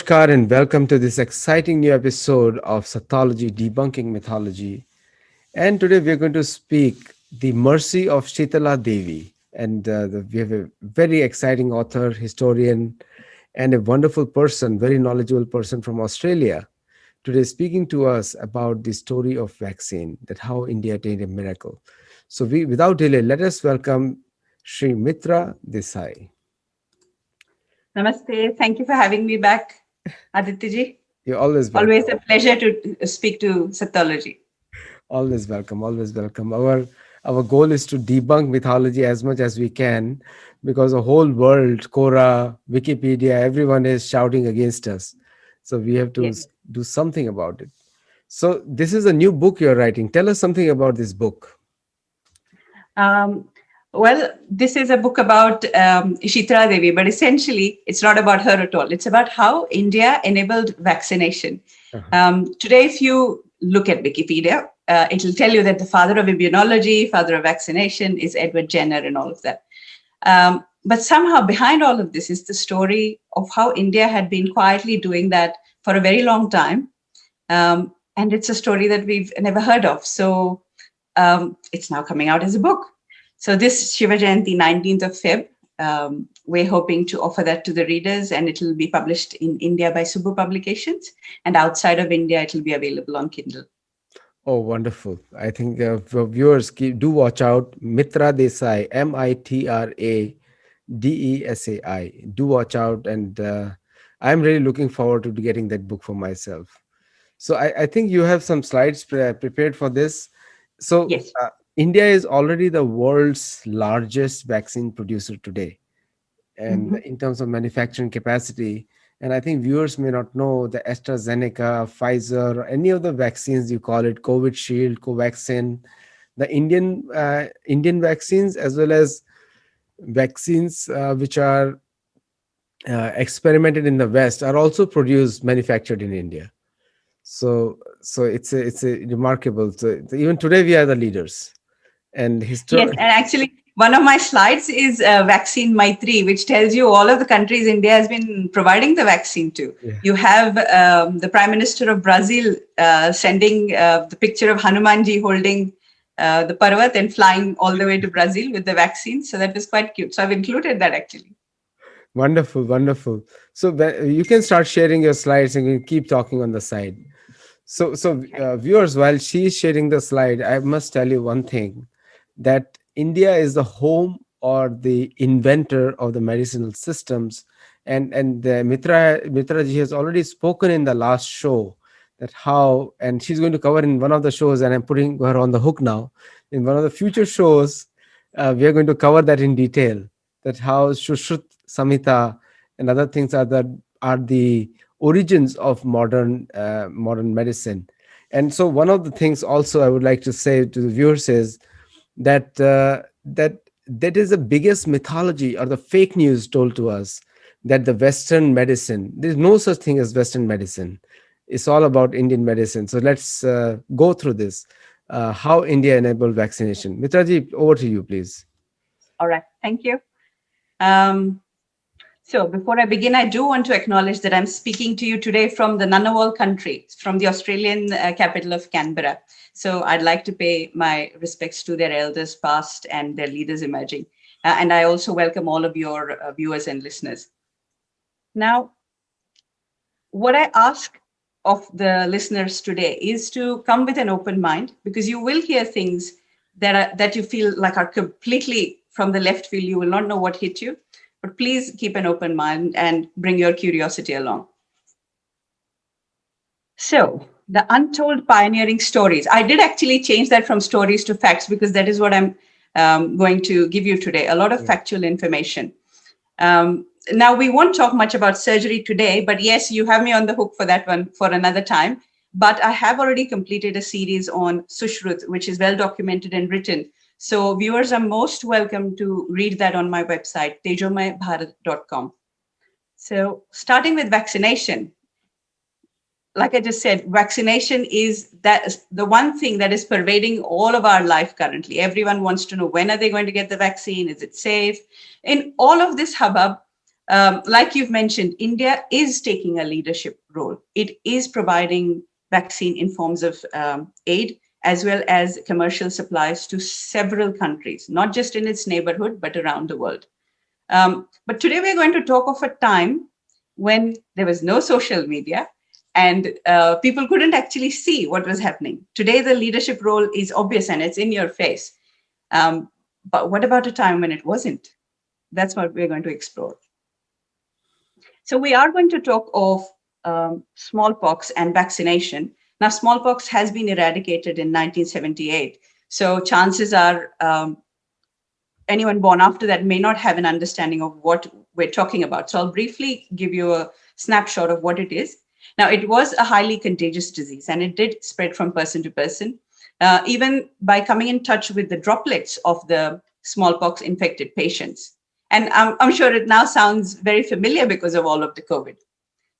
Namaskar and welcome to this exciting new episode of Sattology Debunking Mythology. And today we're going to speak the mercy of Shitala Devi. And we have a very exciting author, historian, and a wonderful person, very knowledgeable person from Australia. Today speaking to us about the story of vaccine, that how India attained a miracle. So without delay, let us welcome Sri Mitra Desai. Namaste. Thank you for having me back, Aditya. You're always welcome. Always a pleasure to speak to Sattology. Always welcome, always welcome. Our goal is to debunk mythology as much as we can, because the whole world, Quora, Wikipedia, everyone is shouting against us. So we have to Yes. do something about it. So this is a new book you're writing. Tell us something about this book. Um, well, this is a book about Shitala Devi, but essentially it's not about her at all. It's about how India enabled vaccination. Uh-huh. Today, if you look at Wikipedia, it'll tell you that the father of immunology, father of vaccination is Edward Jenner and all of that. But somehow behind all of this is the story of how India had been quietly doing that for a very long time. And it's a story that we've never heard of. So it's now coming out as a book. So this Shiva Jayanti, 19th of Feb, we're hoping to offer that to the readers, and it will be published in India by Subbu Publications. And outside of India, it will be available on Kindle. Oh, wonderful. I think for viewers, do watch out. Mitra Desai, Mitradesai. Do watch out. And I'm really looking forward to getting that book for myself. So I think you have some slides prepared for this. So Yes. India is already the world's largest vaccine producer today, and Mhm. in terms of manufacturing capacity. And I think viewers may not know the AstraZeneca, Pfizer, or any of the vaccines you call it, COVID Shield, Covaxin, the Indian vaccines, as well as vaccines which are experimented in the West, are also produced, manufactured in India. So it's a remarkable. So even today we are the leaders. And Yes, and actually, one of my slides is Vaccine Maitri, which tells you all of the countries India has been providing the vaccine to. yeah, You have the Prime Minister of Brazil sending the picture of Hanumanji holding the Parvat and flying all the way to Brazil with the vaccine. So that was quite cute. So I've included that actually. wonderful, wonderful. So you can start sharing your slides and you keep talking on the side. So viewers, while she is sharing the slide, I must tell you one thing, that India is the home or the inventor of the medicinal systems. And Mitra ji has already spoken in the last show that how, and she's going to cover in one of the shows, and I'm putting her on the hook now. In one of the future shows, we are going to cover that in detail, that how Shushruta Samhita and other things are the origins of modern medicine. And so one of the things also I would like to say to the viewers is that that is the biggest mythology or the fake news told to us, that the Western medicine, there's no such thing as Western medicine. It's all about Indian medicine. So let's go through this, how India enabled vaccination. Mitraji, over to you, please. All right. Thank you. Um, So before I begin, I do want to acknowledge that I'm speaking to you today from the Ngunnawal country, from the Australian capital of Canberra. So I'd like to pay my respects to their elders past and their leaders emerging. And I also welcome all of your viewers and listeners. Now, what I ask of the listeners today is to come with an open mind, because you will hear things that you feel like are completely from the left field. You will not know what hit you, but please keep an open mind and bring your curiosity along. So, the untold pioneering stories. I did actually change that from stories to facts, because that is what I'm going to give you today, a lot of Yeah. factual information. Now, we won't talk much about surgery today, but yes, you have me on the hook for that one for another time. But I have already completed a series on Sushrut, which is well documented and written. So viewers are most welcome to read that on my website, tejomaybharat.com. So starting with vaccination, like I just said, vaccination is the one thing that is pervading all of our life currently. Everyone wants to know, when are they going to get the vaccine? Is it safe? In all of this hubbub, Like you've mentioned, India is taking a leadership role. It is providing vaccine in forms of aid as well as commercial supplies to several countries, not just in its neighborhood, but around the world. But today we're going to talk of a time when there was no social media and people couldn't actually see what was happening. Today, the leadership role is obvious and it's in your face. But what about a time when it wasn't? That's what we're going to explore. So we are going to talk of smallpox and vaccination. Now, smallpox has been eradicated in 1978. So chances are anyone born after that may not have an understanding of what we're talking about. So I'll briefly give you a snapshot of what it is. Now, it was a highly contagious disease and it did spread from person to person, even by coming in touch with the droplets of the smallpox infected patients. And I'm sure it now sounds very familiar because of all of the COVID.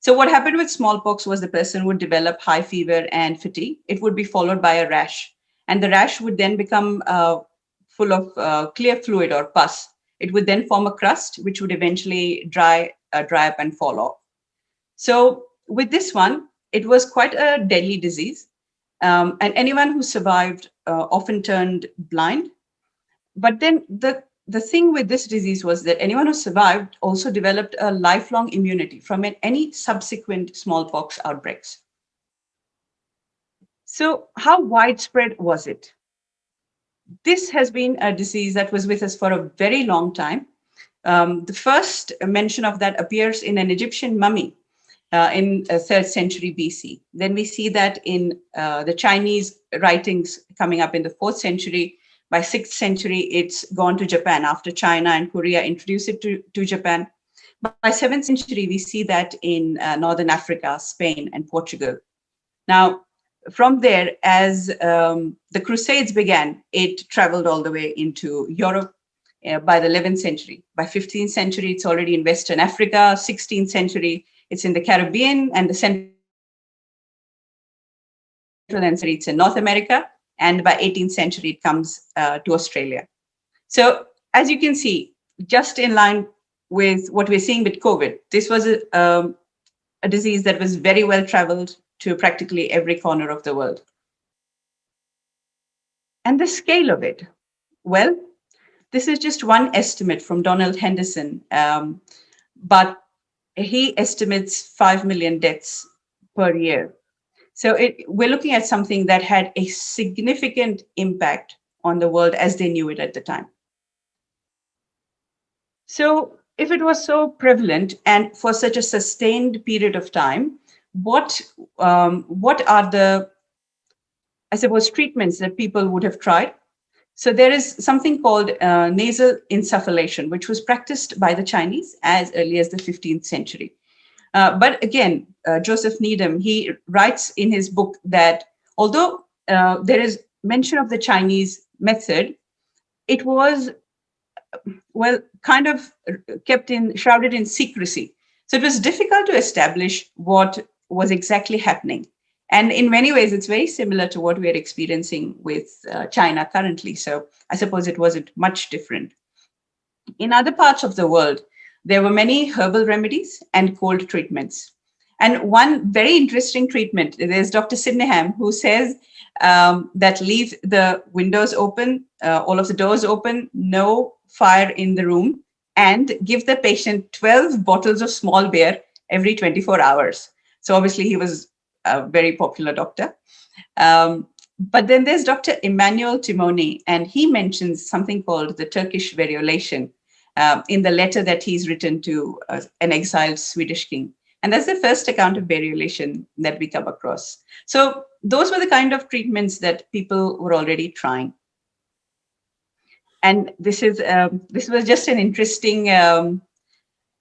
So what happened with smallpox was the person would develop high fever and fatigue. It would be followed by a rash. And the rash would then become full of clear fluid or pus. It would then form a crust, which would eventually dry up and fall off. So with this one, it was quite a deadly disease. And anyone who survived often turned blind. But then the thing with this disease was that anyone who survived also developed a lifelong immunity from any subsequent smallpox outbreaks. So how widespread was it? This has been a disease that was with us for a very long time. The first mention of that appears in an Egyptian mummy in 3rd century BC. Then we see that in the Chinese writings coming up in the 4th century. By 6th century, it's gone to Japan after China and Korea introduced it to Japan. By 7th century, we see that in Northern Africa, Spain, and Portugal. Now, from there, as the Crusades began, it traveled all the way into Europe by the 11th century. By 15th century, it's already in Western Africa. 16th century, it's in the Caribbean and the Central and it's in North America. And by 18th century, it comes to Australia. So as you can see, just in line with what we're seeing with COVID, this was a disease that was very well traveled to practically every corner of the world. And the scale of it, well, this is just one estimate from Donald Henderson, but he estimates 5 million deaths per year. So we're looking at something that had a significant impact on the world as they knew it at the time. So if it was so prevalent and for such a sustained period of time, what are the, I suppose, treatments that people would have tried? So there is something called nasal insufflation, which was practiced by the Chinese as early as the 15th century. But again, Joseph Needham, he writes in his book that although there is mention of the Chinese method, it was, well, kind of shrouded in secrecy. So it was difficult to establish what was exactly happening. And in many ways, it's very similar to what we're experiencing with China currently. So I suppose it wasn't much different. In other parts of the world, there were many herbal remedies and cold treatments. And one very interesting treatment, there's Dr. Sydenham, who says that leave the windows open, all of the doors open, no fire in the room, and give the patient 12 bottles of small beer every 24 hours. So obviously he was a very popular doctor. But then there's Dr. Emmanuel Timoni, and he mentions something called the Turkish variolation in the letter that he's written to an exiled Swedish king. And that's the first account of variolation that we come across. So those were the kind of treatments that people were already trying. And this was just an interesting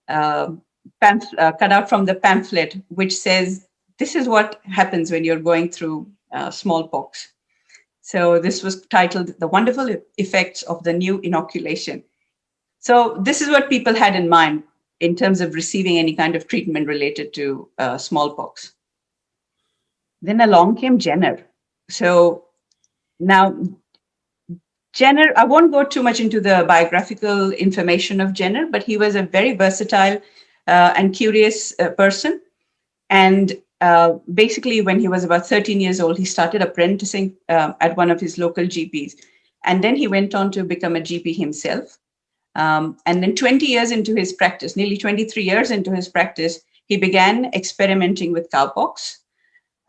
cutout from the pamphlet, which says, this is what happens when you're going through smallpox. So this was titled The Wonderful Effects of the New Inoculation. So this is what people had in mind in terms of receiving any kind of treatment related to smallpox. Then along came Jenner. So now Jenner, I won't go too much into the biographical information of Jenner, but he was a very versatile and curious person. And basically, when he was about 13 years old, he started apprenticing at one of his local GPs. And then he went on to become a GP himself. And then 20 years into his practice, nearly 23 years into his practice, he began experimenting with cowpox.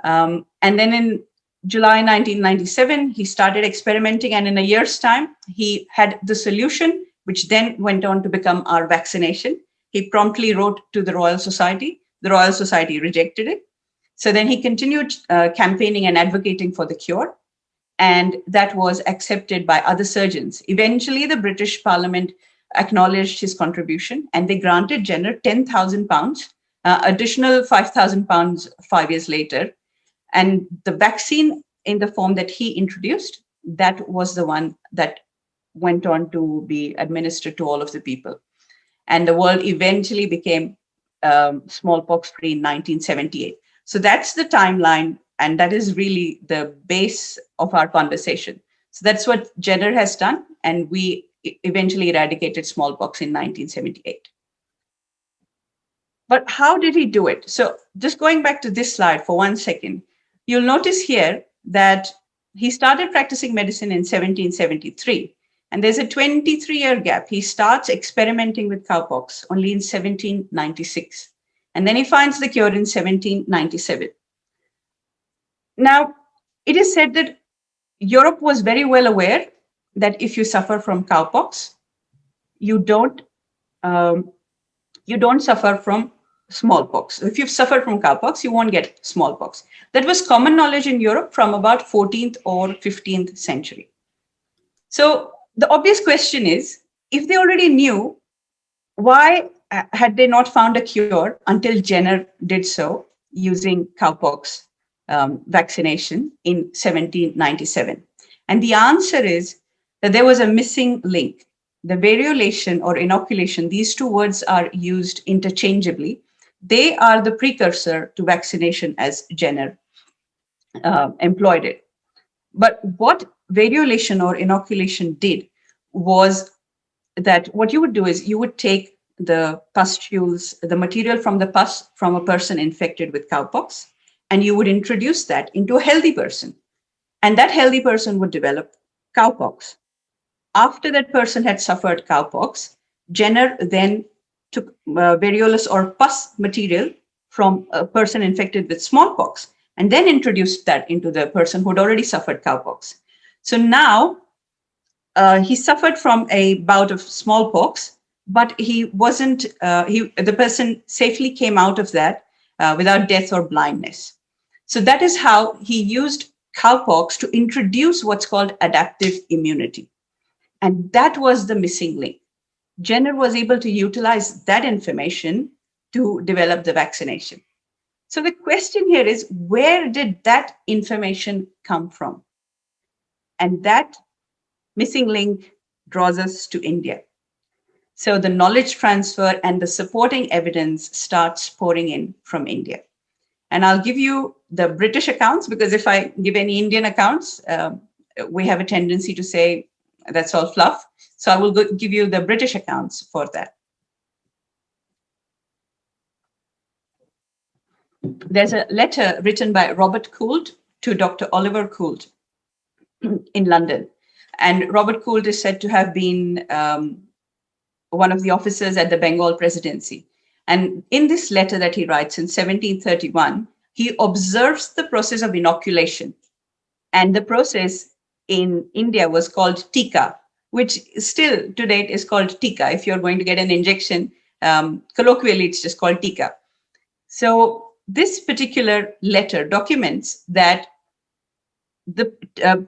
And then in July 1997, he started experimenting. And in a year's time, he had the solution, which then went on to become our vaccination. He promptly wrote to the Royal Society. The Royal Society rejected it. So then he continued campaigning and advocating for the cure. And that was accepted by other surgeons. Eventually, the British Parliament acknowledged his contribution and they granted Jenner £10,000, additional £5,000 5 years later. And the vaccine in the form that he introduced, that was the one that went on to be administered to all of the people. And the world eventually became smallpox free in 1978. So that's the timeline. And that is really the base of our conversation. So that's what Jenner has done. And we eventually eradicated smallpox in 1978. But how did he do it? So just going back to this slide for 1 second, you'll notice here that he started practicing medicine in 1773. And there's a 23-year gap. He starts experimenting with cowpox only in 1796. And then he finds the cure in 1797. Now, it is said that Europe was very well aware that if you suffer from cowpox, you don't suffer from smallpox. If you've suffered from cowpox, you won't get smallpox. That was common knowledge in Europe from about 14th or 15th century. So the obvious question is, if they already knew, why had they not found a cure until Jenner did so using cowpox vaccination in 1797? And the answer is that there was a missing link. The variolation or inoculation, these two words are used interchangeably. They are the precursor to vaccination as Jenner employed it. But what variolation or inoculation did was that what you would do is you would take the pustules, the material from the pus from a person infected with cowpox, and you would introduce that into a healthy person. And that healthy person would develop cowpox. After that person had suffered cowpox, Jenner then took variolous or pus material from a person infected with smallpox and then introduced that into the person who had already suffered cowpox. So now he suffered from a bout of smallpox, but he wasn't, the person safely came out of that without death or blindness. So that is how he used cowpox to introduce what's called adaptive immunity. And that was the missing link. Jenner was able to utilize that information to develop the vaccination. So the question here is, where did that information come from? And that missing link draws us to India. So the knowledge transfer and the supporting evidence starts pouring in from India. And I'll give you the British accounts, because if I give any Indian accounts, we have a tendency to say that's all fluff. So I will give you the British accounts for that. There's a letter written by Robert Gould to Dr. Oliver Gould in London. And Robert Gould is said to have been one of the officers at the Bengal presidency. And in this letter that he writes in 1731, he observes the process of inoculation. And the process in India was called tika, which still to date is called tika. If you're going to get an injection, colloquially, it's just called tika. So this particular letter documents that the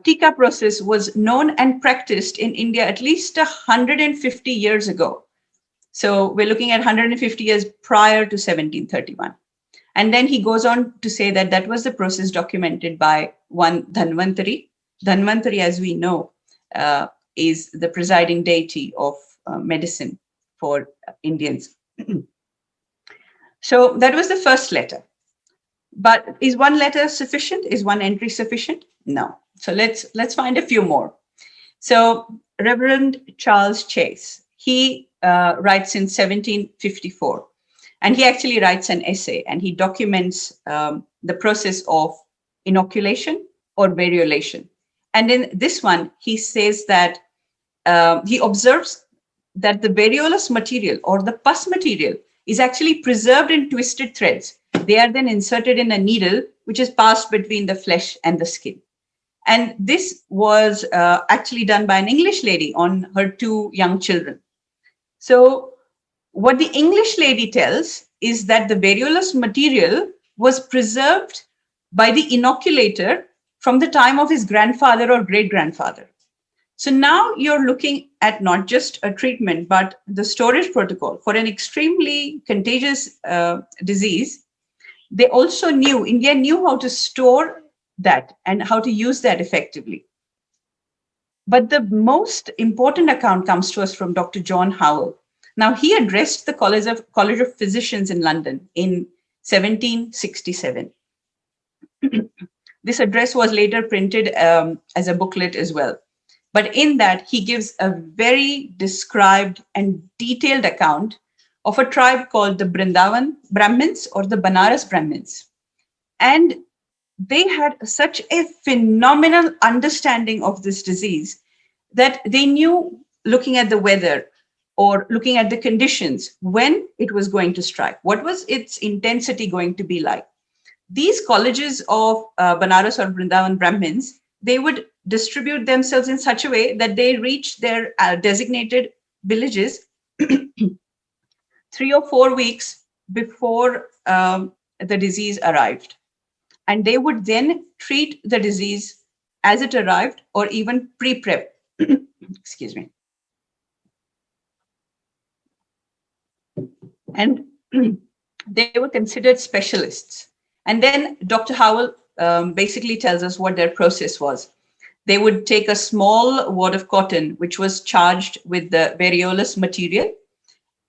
tika process was known and practiced in India at least 150 years ago. So we're looking at 150 years prior to 1731. And then he goes on to say that that was the process documented by one Dhanvantari. Dhanvantari, as we know, is the presiding deity of medicine for Indians. So that was the first letter. But is one letter sufficient? Is one entry sufficient? No. So let's find a few more. So Reverend Charles Chase, he writes in 1754, and he actually writes an essay and he documents the process of inoculation or variolation. And in this one, he says that he observes that the variolous material or the pus material is actually preserved in twisted threads. They are then inserted in a needle, which is passed between the flesh and the skin. And this was actually done by an English lady on her two young children. So what the English lady tells is that the variolous material was preserved by the inoculator from the time of his grandfather or great grandfather. So now you're looking at not just a treatment, but the storage protocol for an extremely contagious disease. They also knew, India knew how to store that and how to use that effectively. But the most important account comes to us from Dr. John Howell. Now, he addressed the College of Physicians in London in 1767. This address was later printed as a booklet as well. But in that, he gives a very described and detailed account of a tribe called the Brindavan Brahmins or the Banaras Brahmins. And they had such a phenomenal understanding of this disease that they knew, looking at the weather or looking at the conditions, when it was going to strike, what was its intensity going to be like. These colleges of Banaras or Brindavan Brahmins, they would distribute themselves in such a way that they reach their designated villages 3 or 4 weeks before the disease arrived. And they would then treat the disease as it arrived or even pre-prep. Excuse me. And they were considered specialists. And then Dr. Howell basically tells us what their process was. They would take a small wad of cotton, which was charged with the variolous material,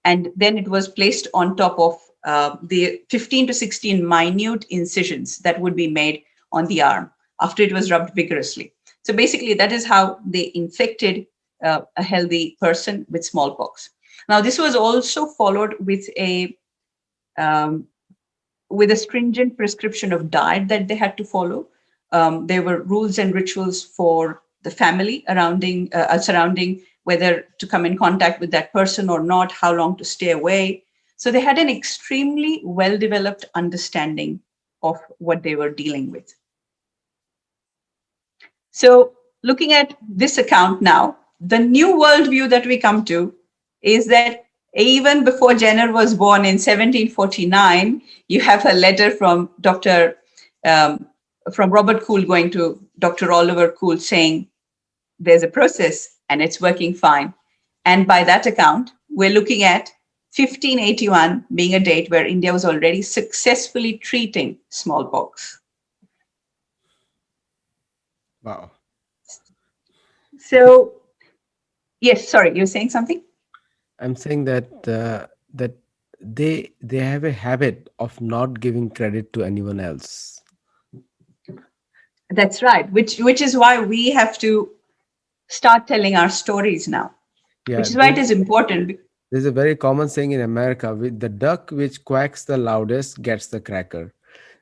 and then it was placed on top of the 15 to 16 minute incisions that would be made on the arm after it was rubbed vigorously. So basically, that is how they infected a healthy person with smallpox. Now, this was also followed with a stringent prescription of diet that they had to follow. There were rules and rituals for the family surrounding whether to come in contact with that person or not, how long to stay away. So they had an extremely well-developed understanding of what they were dealing with. So looking at this account now, the new worldview that we come to is that even before Jenner was born in 1749, you have a letter from Robert Cool going to Dr. Oliver Cool saying there's a process and it's working fine. And by that account, we're looking at 1581 being a date where India was already successfully treating smallpox. Wow. So, yes, sorry, you were saying something? I'm saying that that they have a habit of not giving credit to anyone else. That's right, which is why we have to start telling our stories now, Yeah, which is why it is important. there's a very common saying in America: with the duck which quacks the loudest gets the cracker.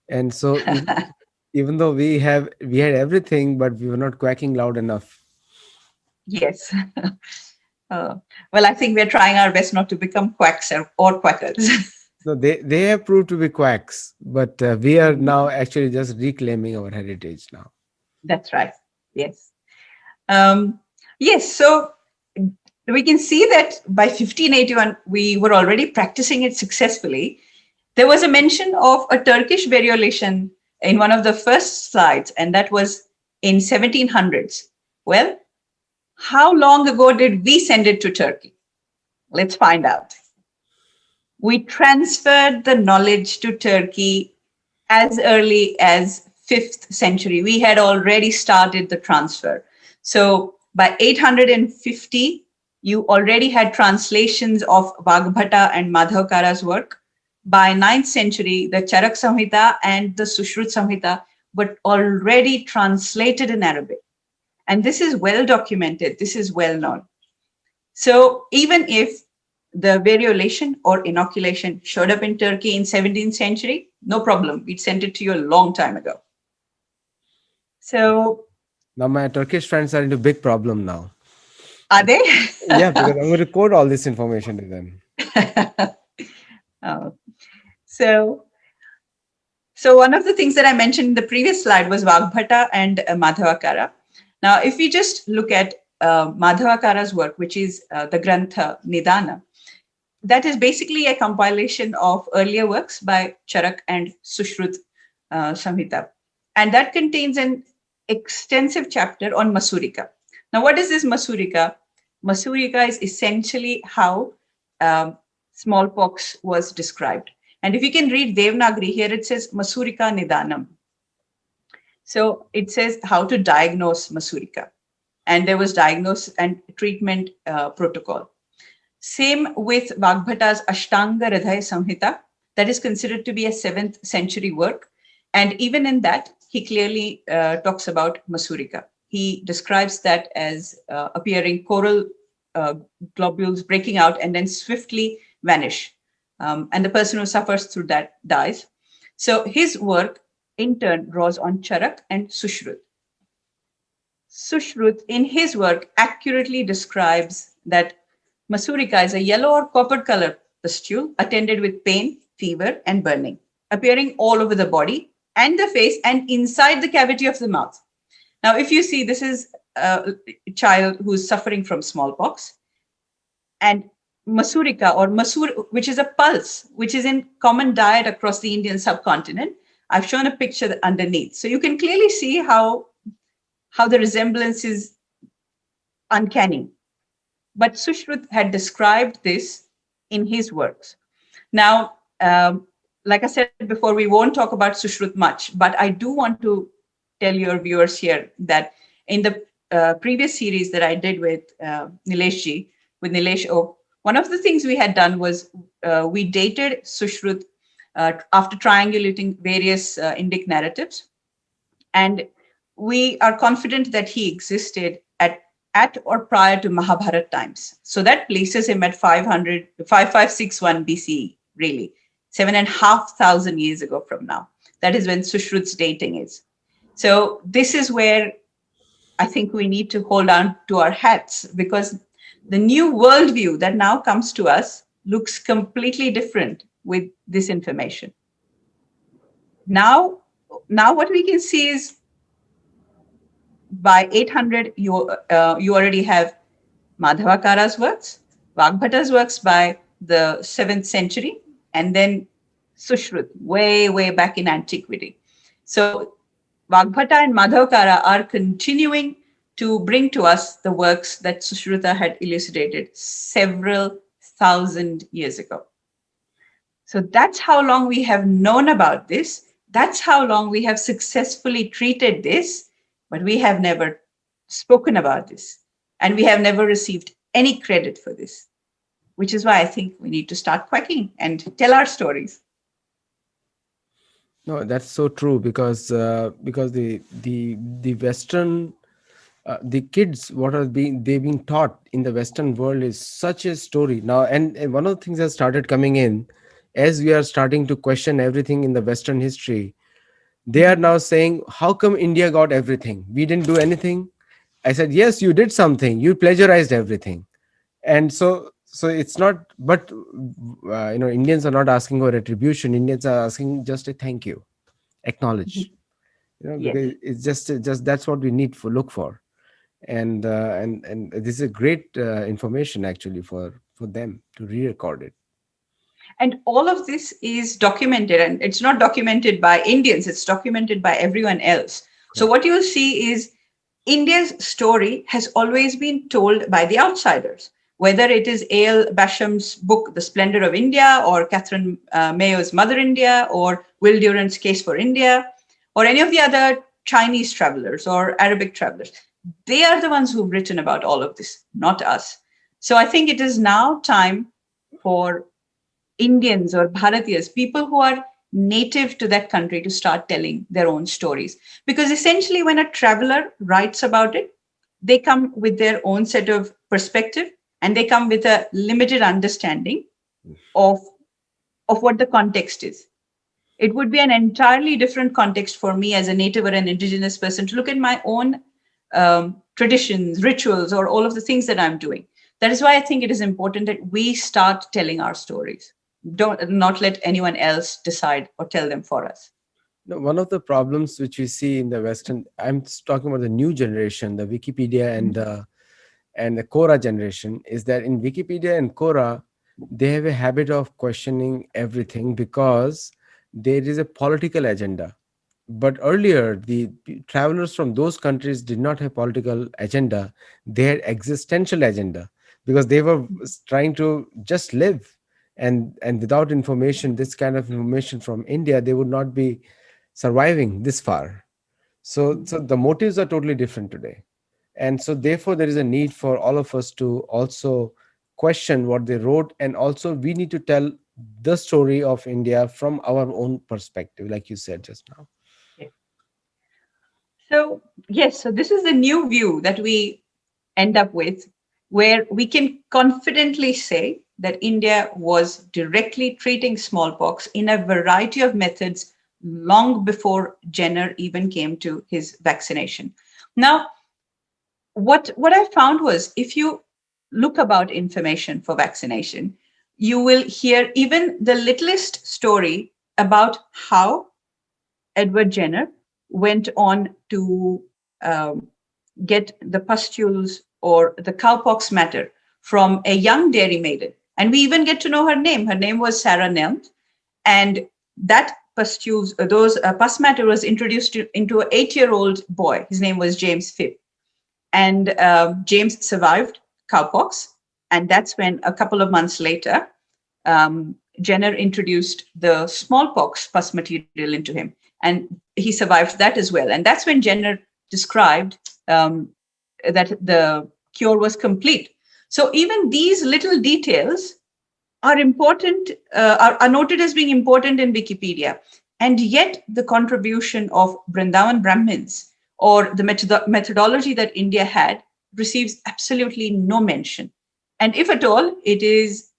And so even though we had everything, but we were not quacking loud enough. Yes. Well, I think we're trying our best not to become quacks or quackers. So they have proved to be quacks, but we are now actually just reclaiming our heritage now. That's right. Yes. Yes. So we can see that by 1581, we were already practicing it successfully. There was a mention of a Turkish variolation in one of the first slides, and that was in 1700s. Well, how long ago did we send it to Turkey? Let's find out. We transferred the knowledge to Turkey as early as 5th century. We had already started the transfer. So by 850, you already had translations of Vagbhata and Madhavkara's work. By 9th century, the Charak Samhita and the Sushrut Samhita were already translated in Arabic. And this is well documented, this is well known. So even if the variolation or inoculation showed up in Turkey in 17th century, no problem. We'd sent it to you a long time ago. So Now my Turkish friends are into big problem now. are they? Yeah, because I'm going to quote all this information to them. Oh, so, so one of the things that I mentioned in the previous slide was Vagbhata and Madhavakara. Now, if we just look at Madhavakara's work, which is the Grantha Nidana, that is basically a compilation of earlier works by Charak and Sushrut Samhita. And that contains an extensive chapter on Masurika. Now, what is this Masurika? Masurika is essentially how smallpox was described. And if you can read Devanagari, here it says Masurika Nidanam. So it says how to diagnose Masurika. And there was diagnosis and treatment protocol. Same with Vagbhata's Ashtanga Hridaya Samhita, that is considered to be a 7th century work. And even in that, he clearly talks about Masurika. He describes that as appearing coral globules breaking out and then swiftly vanish. And the person who suffers through that dies. So his work in turn draws on Charak and Sushrut. Sushrut, in his work, accurately describes that Masurika is a yellow or copper color pustule attended with pain, fever, and burning, appearing all over the body and the face and inside the cavity of the mouth. Now, if you see, this is a child who's suffering from smallpox, and Masurika or Masur, which is a pulse, which is in common diet across the Indian subcontinent. I've shown a picture underneath. So you can clearly see how the resemblance is uncanny. But Sushrut had described this in his works. Now, like I said before, we won't talk about Sushrut much, but I do want to tell your viewers here that in the previous series that I did with with Nilesh O, one of the things we had done was we dated Sushrut after triangulating various Indic narratives. And we are confident that he existed at or prior to Mahabharat times. So that places him at 5561 BCE, really, 7,500 years ago from now. That is when Sushrut's dating is. So this is where I think we need to hold on to our hats, because the new worldview that now comes to us looks completely different with this information. Now what we can see is by 800, you already have Madhavakara's works, Vagbhata's works by the 7th century, and then Sushrut, way back in antiquity. So Vagbhata and Madhavakara are continuing to bring to us the works that Sushruta had elucidated several thousand years ago. So that's how long we have known about this. That's how long we have successfully treated this, but we have never spoken about this. And we have never received any credit for this, which is why I think we need to start quacking and tell our stories. No, that's so true, because the Western the kids, what are being taught in the Western world is such a story now. And one of the things that started coming in, as we are starting to question everything in the Western history, they are now saying, how come India got everything? We didn't do anything. I said, yes, you did something. You plagiarized everything. And so it's not, but Indians are not asking for retribution. Indians are asking just a thank you, acknowledge, Yes. because it's just that's what we need for look for. And this is a great information actually for them to re-record it. And all of this is documented, and it's not documented by Indians, it's documented by everyone else. So what you'll see is India's story has always been told by the outsiders, whether it is A.L. Basham's book, The Splendor of India, or Catherine Mayo's Mother India, or Will Durant's Case for India, or any of the other Chinese travelers or Arabic travelers. They are the ones who've written about all of this, not us. So I think it is now time for Indians or Bharatiyas, people who are native to that country, to start telling their own stories. Because essentially, when a traveler writes about it, they come with their own set of perspective, and they come with a limited understanding of what the context is. It would be an entirely different context for me as a native or an indigenous person to look at my own traditions, rituals, or all of the things that I'm doing. That is why I think it is important that we start telling our stories. Don't not let anyone else decide or tell them for us. No, one of the problems which we see in the Western, I'm just talking about the new generation, the Wikipedia and the Quora generation, is that in Wikipedia and Quora, they have a habit of questioning everything because there is a political agenda. But earlier, the travelers from those countries did not have political agenda; they had existential agenda because they were trying to just live. And without information, this kind of information from India, they would not be surviving this far. So the motives are totally different today, and so therefore there is a need for all of us to also question what they wrote, and also we need to tell the story of India from our own perspective, like you said just now. So, yes, so this is the new view that we end up with, where we can confidently say that India was directly treating smallpox in a variety of methods long before Jenner even came to his vaccination. Now, what I found was if you look about information for vaccination, you will hear even the littlest story about how Edward Jenner went on to um, get the pustules or the cowpox matter from a young dairy maiden. And we even get to know her name. Her name was Sarah Nelm. And that pustules, those pus matter was introduced into an 8-year-old boy. His name was James Phipp. And James survived cowpox. And that's when a couple of months later, Jenner introduced the smallpox pus material into him. And he survived that as well. And that's when Jenner described that the cure was complete. So even these little details are important, are noted as being important in Wikipedia. And yet the contribution of Vrindavan Brahmins or the methodology that India had receives absolutely no mention. And if at all, it is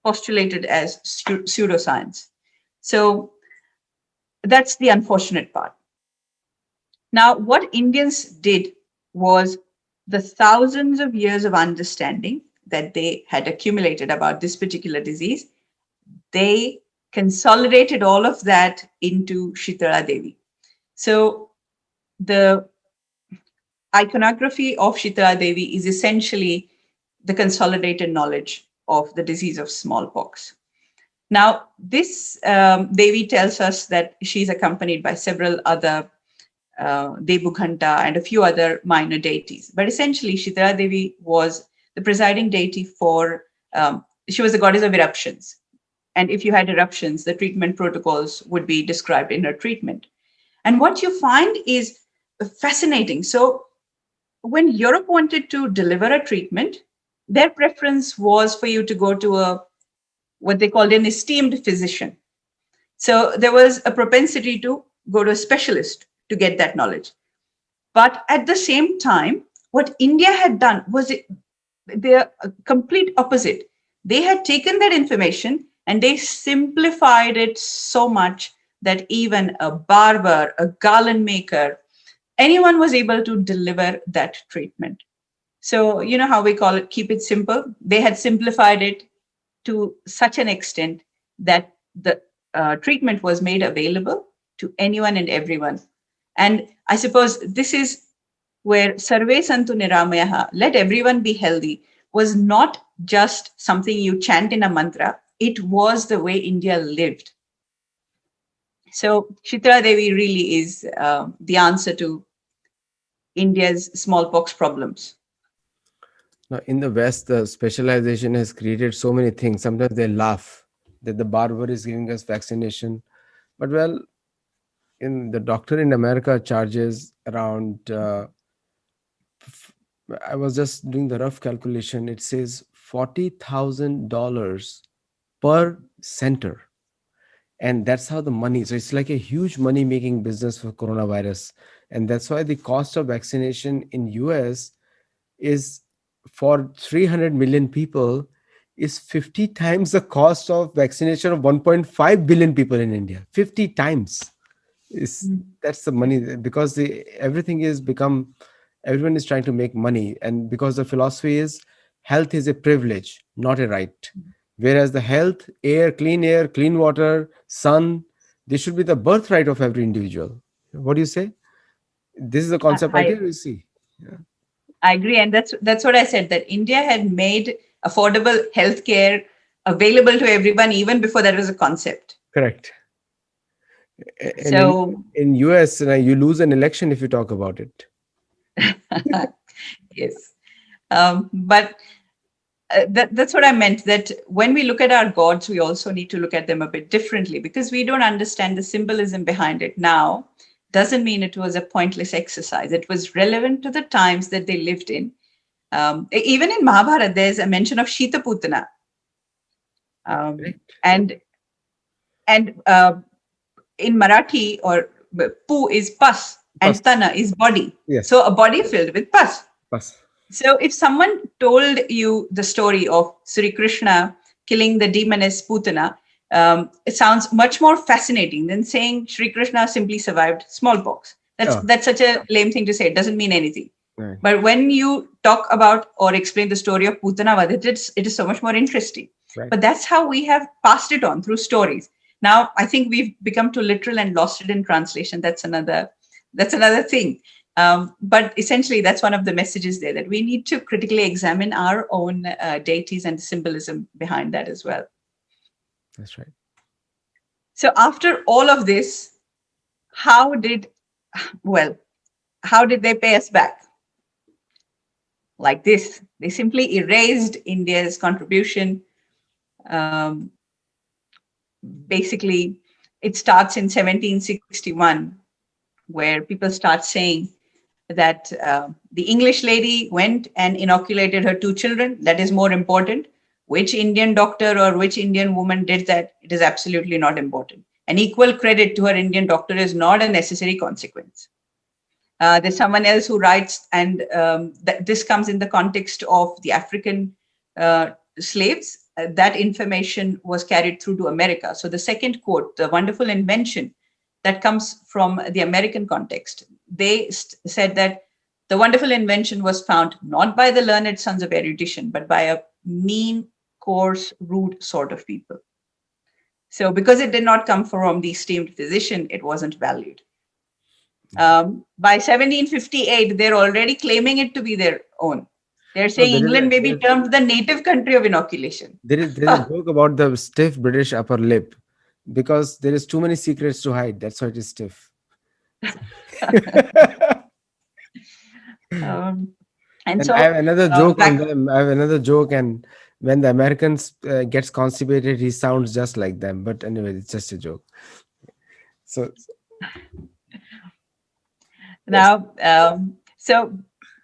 postulated as pseudoscience. So that's the unfortunate part. Now, what Indians did was the thousands of years of understanding that they had accumulated about this particular disease, they consolidated all of that into Shitala Devi. So the iconography of Shitala Devi is essentially the consolidated knowledge of the disease of smallpox. Now, this Devi tells us that she's accompanied by several other Debughanta and a few other minor deities. But essentially, Shitala Devi was the presiding deity for, she was the goddess of eruptions. And if you had eruptions, the treatment protocols would be described in her treatment. And what you find is fascinating. So when Europe wanted to deliver a treatment, their preference was for you to go to a what they called an esteemed physician. So there was a propensity to go to a specialist to get that knowledge. But at the same time, what India had done was the complete opposite. They had taken that information and they simplified it so much that even a barber, a garland maker, anyone was able to deliver that treatment. So, you know how we call it, keep it simple? They had simplified it to such an extent that the treatment was made available to anyone and everyone. And I suppose this is where Sarve Santu Niramayaha, let everyone be healthy, was not just something you chant in a mantra, it was the way India lived. So Shitala Devi really is the answer to India's smallpox problems. Now, in the West, the specialization has created so many things. Sometimes they laugh that the barber is giving us vaccination. But well, in the doctor in America charges around, I was just doing the rough calculation, it says $40,000 per center. And that's how the money, so it's like a huge money making business for coronavirus. And that's why the cost of vaccination in US is for 300 million people is 50 times the cost of vaccination of 1.5 billion people in India. 50 times is Mm. that's the money, because everything is become, everyone is trying to make money, and because the philosophy is health is a privilege, not a right. Whereas the health, air, clean water, sun, this should be the birthright of every individual. What do you say? This is the concept I right here agree. we see. Yeah. I agree, and that's what I said. That India had made affordable healthcare available to everyone even before that was a concept. Correct. And So in US, you lose an election if you talk about it. yes, but that's what I meant. That when we look at our gods, we also need to look at them a bit differently because we don't understand the symbolism behind it now. Doesn't mean it was a pointless exercise. It was relevant to the times that they lived in. Even in Mahabharata, there's a mention of Shitaputana, um, Correct. and in Marathi, or pu is pus and Pus. tana is body. So Yes. a body filled with pus. Pus. So if someone told you the story of Sri Krishna killing the demoness Putana, it sounds much more fascinating than saying Sri Krishna simply survived smallpox. Yeah. That's such a lame thing to say. It doesn't mean anything. Right. But when you talk about or explain the story of Putana, it is so much more interesting. Right. But that's how we have passed it on through stories. Now I think we've become too literal and lost it in translation. That's another thing. But essentially, that's one of the messages there, that we need to critically examine our own deities and the symbolism behind that as well. That's right. So after all of this, how did well, how did they pay us back? Like this, they simply erased India's contribution. Um, Basically, it starts in 1761, where people start saying that the English lady went and inoculated her two children. That is more important. Which Indian doctor or which Indian woman did that, it is absolutely not important. An equal credit to her Indian doctor is not a necessary consequence. There's someone else who writes, and this comes in the context of the African slaves. That information was carried through to America. So the second quote, the wonderful invention, that comes from the American context. They said that the wonderful invention was found not by the learned sons of erudition, but by a mean, coarse, rude sort of people. So because it did not come from the esteemed physician, it wasn't valued. By 1758, they're already claiming it to be their own. They're No, saying England may be termed the native country of inoculation. there is a joke about the stiff British upper lip, because there is too many secrets to hide. That's why it is stiff. um, and And I have so another joke on back, them. I have another joke, and when the Americans gets constipated, he sounds just like them. But anyway, it's just a joke. So yes, now, so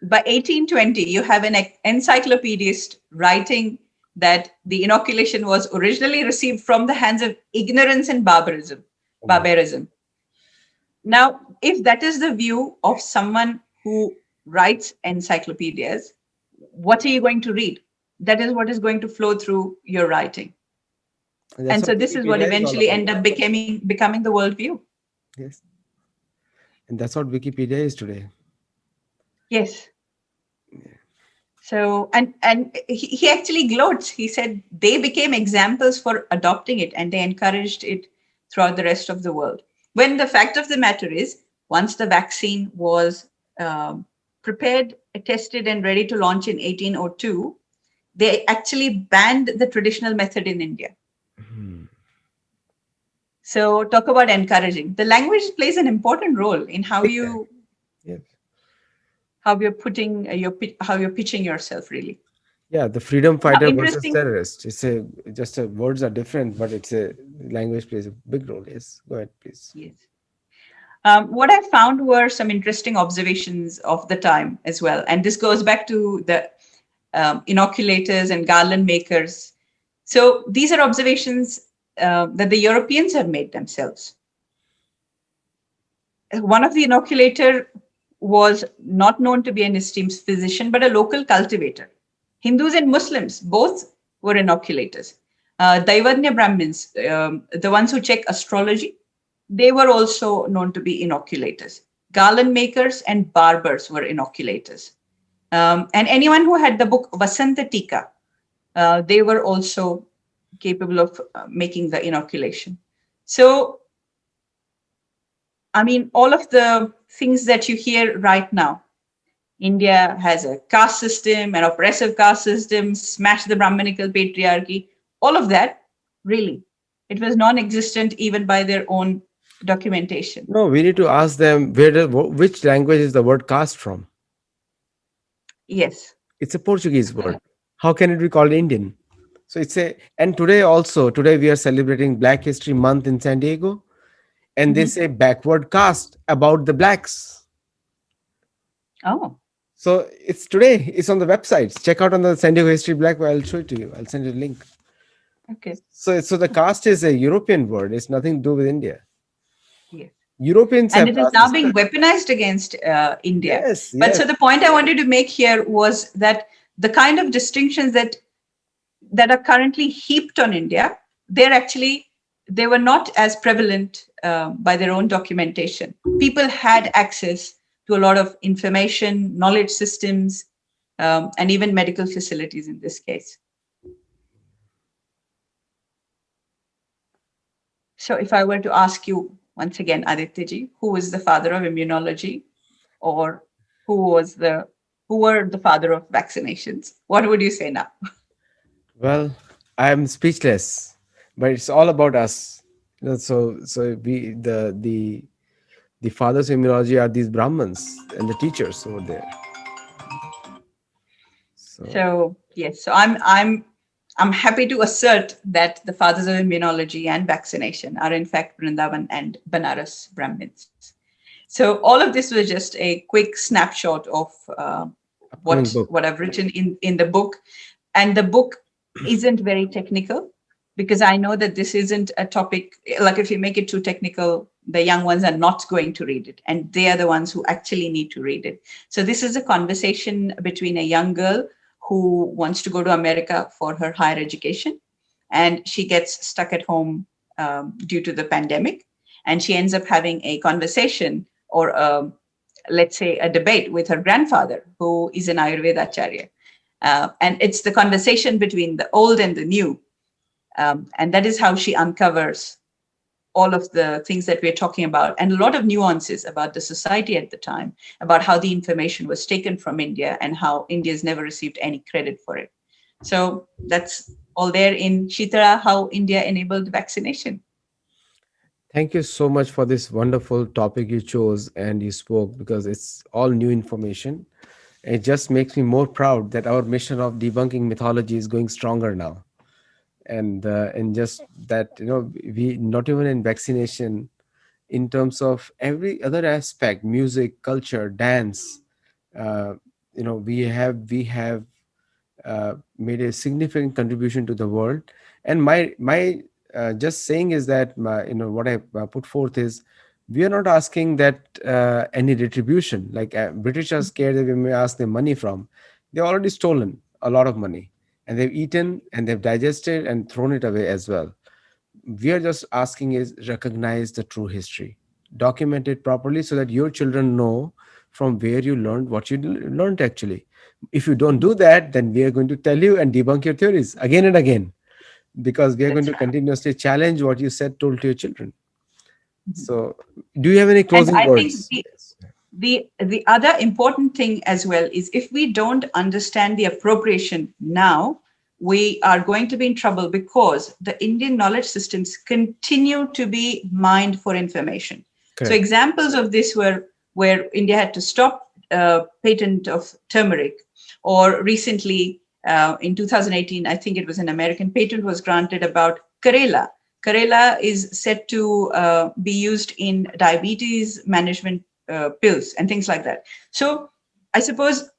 by 1820, you have an encyclopedist writing that the inoculation was originally received from the hands of ignorance and barbarism. oh my, Barbarism. Now, if that is the view of someone who writes encyclopedias, what are you going to read? That is what is going to flow through your writing. that's And what so this is what Wikipedia is all eventually about. end up becoming the worldview. Yes, and that's what Wikipedia is today. Yes. So and he actually gloats. He said they became examples for adopting it and they encouraged it throughout the rest of the world. When the fact of the matter is, once the vaccine was prepared, tested, and ready to launch in 1802, they actually banned the traditional method in India. Hmm. So talk about encouraging. The language plays an important role in how Big time. you Yes. how you're putting how you're pitching yourself really. Yeah, the freedom Now, fighter versus interesting. terrorist. It's a just a words are different, but it's a language plays a big role. Yes, go ahead, please. Yes. What I found were some interesting observations of the time as well, and this goes back to the inoculators and garland makers. So these are observations that the Europeans have made themselves. One of the inoculator was not known to be an esteemed physician, but a local cultivator. Hindus and Muslims both were inoculators. Daivadnya Brahmins, the ones who check astrology, they were also known to be inoculators. Garland makers and barbers were inoculators. And anyone who had the book Vasanta Tika, they were also capable of making the inoculation. So, I mean, all of the things that you hear right now, India has a caste system, an oppressive caste system, smash the Brahmanical patriarchy, all of that, really, it was non existent even by their own documentation. No, we need to ask them which language is the word caste from. Yes. It's a Portuguese word. How can it be called Indian? So it's a, and today we are celebrating Black History Month in San Diego, and they Mhm. say backward caste about the blacks. Oh, So it's today. It's on the websites. Check out on the San Diego History Black. I'll show it to you. I'll send you a link. okay. So the caste is a European word. It's nothing to do with India. Yes. Europeans And have it is caste now being system. weaponized against India. Yes, But yes. so the point I wanted to make here was that the kind of distinctions that are currently heaped on India, they were not as prevalent by their own documentation. People had access to a lot of information, knowledge systems, and even medical facilities in this case. So if I were to ask you once again, Adityaji, who is the father of immunology, or who were the father of vaccinations, what would you say now? Well, I'm speechless, but it's all about us. So the fathers of immunology are these Brahmins and the teachers over there. So So yes, so I'm happy to assert that the fathers of immunology and vaccination are in fact Vrindavan and Banaras Brahmins. So all of this was just a quick snapshot of upcoming book. what I've written in the book, and the book isn't very technical because I know that this isn't a topic like if you make it too technical, the young ones are not going to read it, and they are the ones who actually need to read it. So this is a conversation between a young girl who wants to go to America for her higher education, and she gets stuck at home due to the pandemic, and she ends up having a conversation or let's say a debate with her grandfather, who is an Ayurveda acharya. And it's the conversation between the old and the new. And that is how she uncovers all of the things that we're talking about, and a lot of nuances about the society at the time, about how the information was taken from India and how India has never received any credit for it. So that's all there in Shitala, how India enabled vaccination. Thank you so much for this wonderful topic you chose and you spoke, because it's all new information. It just makes me more proud that our mission of debunking mythology is going stronger now. And just that, we not even in vaccination, in terms of every other aspect, music, culture, dance, uh, we have made a significant contribution to the world. And my just saying is that what I put forth is, we are not asking that any retribution. Like British are scared that we may ask them money from. They've already stolen a lot of money, and they've eaten and they've digested and thrown it away as well. We are just asking is, recognize the true history, document it properly, so that your children know from where you learned what you learned actually. If you don't do that, then we are going to tell you and debunk your theories again and again, because we are going That's to right. continuously challenge what you said told to your children. Mhm. So do you have any And closing I think words? the other important thing as well is if we don't understand the appropriation now, we are going to be in trouble because the Indian knowledge systems continue to be mined for information. So Correct. examples of this were where India had to stop patent of turmeric, or recently in 2018, I think it was an American patent was granted about Karela. Karela is said to be used in diabetes management pills and things like that. So I suppose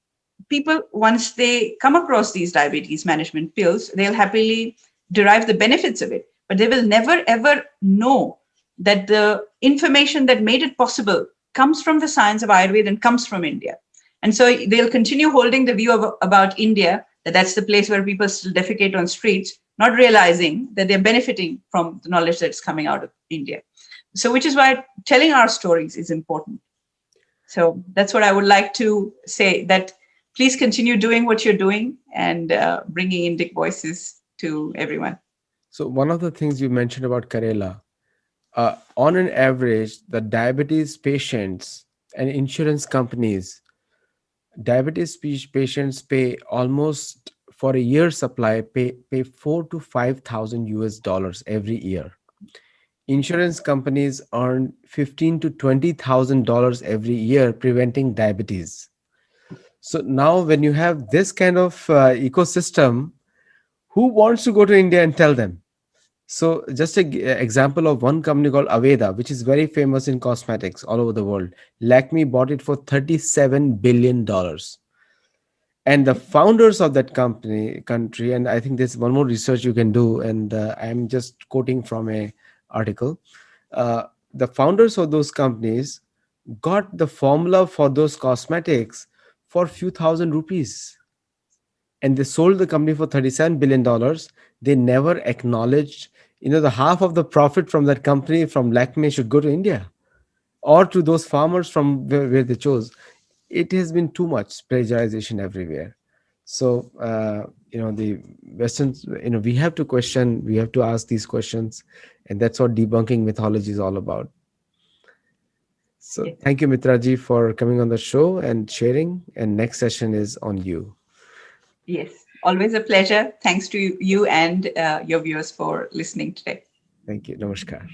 people, once they come across these diabetes management pills, they'll happily derive the benefits of it, but they will never ever know that the information that made it possible comes from the science of Ayurveda and comes from India. And so they'll continue holding the view about India, that that's the place where people still defecate on streets, not realizing that they're benefiting from the knowledge that's coming out of India. So, which is why telling our stories is important. So that's what I would like to say, that please continue doing what you're doing and bringing Indic voices to everyone. So one of the things you mentioned about Karela, on an average, the diabetes patients and insurance companies, patients pay almost for a year supply, pay 4 to 5 thousand US dollars every year. Insurance companies earn 15 to 20 thousand dollars every year preventing diabetes. So now, when you have this kind of ecosystem, who wants to go to India and tell them? So, just an example of one company called Aveda, which is very famous in cosmetics all over the world. Lakme bought it for $37 billion. And the founders of that country, and I think there's one more research you can do, and I'm just quoting from a article. The founders of those companies got the formula for those cosmetics for few thousand rupees, and they sold the company for $37 billion. They never acknowledged, the half of the profit from that company from Lakme should go to India or to those farmers from where they chose. It has been too much plagiarization everywhere. So the Westerns, we have to question, we have to ask these questions, and that's what debunking mythology is all about. So thank you, Mitraji, for coming on the show and sharing. And next session is on you. Yes, always a pleasure. Thanks to you and your viewers for listening today. Thank you. Namaskar.